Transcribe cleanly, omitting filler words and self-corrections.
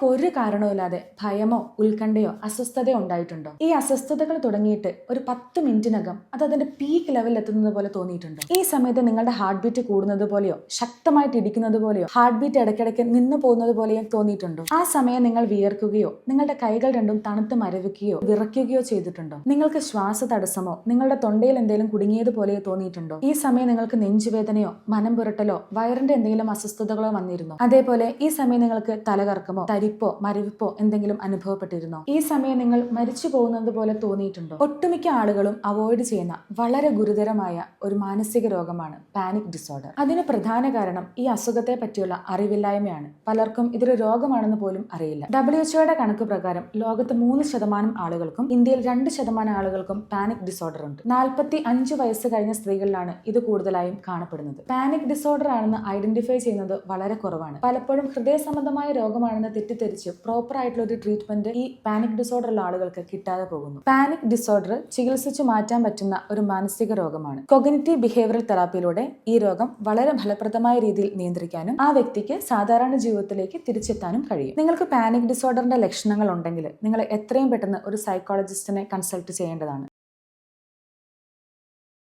നിങ്ങൾക്ക് ഒരു കാരണവുമില്ലാതെ ഭയമോ ഉത്കണ്ഠയോ അസ്വസ്ഥതയോ ഉണ്ടായിട്ടുണ്ടോ? ഈ അസ്വസ്ഥതകൾ തുടങ്ങിയിട്ട് ഒരു 10 മിനിറ്റിനകം അത് അതിന്റെ പീക്ക് ലെവലിൽ എത്തുന്നത് പോലെ തോന്നിയിട്ടുണ്ടോ? ഈ സമയത്ത് നിങ്ങളുടെ ഹാർട്ട് ബീറ്റ് കൂടുന്നത് പോലെയോ ശക്തമായിട്ട് ഇടിക്കുന്നത് പോലെയോ ഹാർട്ട് ബീറ്റ് ഇടയ്ക്കിടയ്ക്ക് നിന്നു പോകുന്നത് പോലെയോ തോന്നിയിട്ടുണ്ടോ? ആ സമയം നിങ്ങൾ വിയർക്കുകയോ നിങ്ങളുടെ കൈകൾ രണ്ടും തണുത്ത് മരവിക്കുകയോ വിറയ്ക്കുകയോ ചെയ്തിട്ടുണ്ടോ? നിങ്ങൾക്ക് ശ്വാസതടസ്സമോ നിങ്ങളുടെ തൊണ്ടയിൽ എന്തെങ്കിലും കുടുങ്ങിയതുപോലെയോ തോന്നിയിട്ടുണ്ടോ? ഈ സമയം നിങ്ങൾക്ക് നെഞ്ചുവേദനയോ മനം പുരട്ടലോ വയറിന്റെ എന്തെങ്കിലും അസ്വസ്ഥതകളോ വന്നിരുന്നോ? അതേപോലെ ഈ സമയം നിങ്ങൾക്ക് തലകറക്കമോ തരിപ്പോ മരവിപ്പോ എന്തെങ്കിലും അനുഭവപ്പെട്ടിരുന്നോ? ഈ സമയം നിങ്ങൾ മരിച്ചു പോകുന്നത് പോലെ തോന്നിയിട്ടുണ്ടോ? ഒട്ടുമിക്ക ആളുകളും അവോയ്ഡ് ചെയ്യുന്ന വളരെ ഗുരുതരമായ ഒരു മാനസിക രോഗമാണ് പാനിക് ഡിസോർഡർ. അതിന് പ്രധാന കാരണം ഈ അസുഖത്തെ പറ്റിയുള്ള അറിവില്ലായ്മയാണ്. പലർക്കും ഇതൊരു രോഗമാണെന്ന് പോലും അറിയില്ല. WHO കണക്ക് പ്രകാരം ലോകത്ത് 3% ആളുകൾക്കും ഇന്ത്യയിൽ 2% ആളുകൾക്കും പാനിക് ഡിസോർഡർ ഉണ്ട്. 45 വയസ്സ് കഴിഞ്ഞ സ്ത്രീകളിലാണ് ഇത് കൂടുതലായും കാണപ്പെടുന്നത്. പാനിക് ഡിസോർഡർ ആണെന്ന് ഐഡന്റിഫൈ ചെയ്യുന്നത് വളരെ കുറവാണ്. പലപ്പോഴും ഹൃദയ സംബന്ധമായ രോഗമാണെന്ന് തെറ്റിദ്ധരിച്ച് പ്രോപ്പർ ആയിട്ടുള്ള ഒരു ട്രീറ്റ്മെന്റ് ഈ പാനിക് ഡിസോർഡർ ഉള്ള ആളുകൾക്ക് കിട്ടാതെ പോകുന്നു. പാനിക് ഡിസോർഡർ ചികിത്സിച്ചു മാറ്റാൻ പറ്റുന്ന ഒരു മാനസിക രോഗമാണ്. കോഗ്നിറ്റീവ് ബിഹേവിയറൽ തെറാപ്പിയിലൂടെ ഈ രോഗം വളരെ ഫലപ്രദമായ രീതിയിൽ നിയന്ത്രിക്കാനും ആ വ്യക്തിക്ക് സാധാരണ ജീവിതത്തിലേക്ക് തിരിച്ചെത്താനും കഴിയും. നിങ്ങൾക്ക് പാനിക് ഡിസോർഡറിന്റെ ലക്ഷണങ്ങൾ ഉണ്ടെങ്കിൽ നിങ്ങൾ എത്രയും പെട്ടെന്ന് ഒരു സൈക്കോളജിസ്റ്റിനെ കൺസൾട്ട് ചെയ്യേണ്ടതാണ്.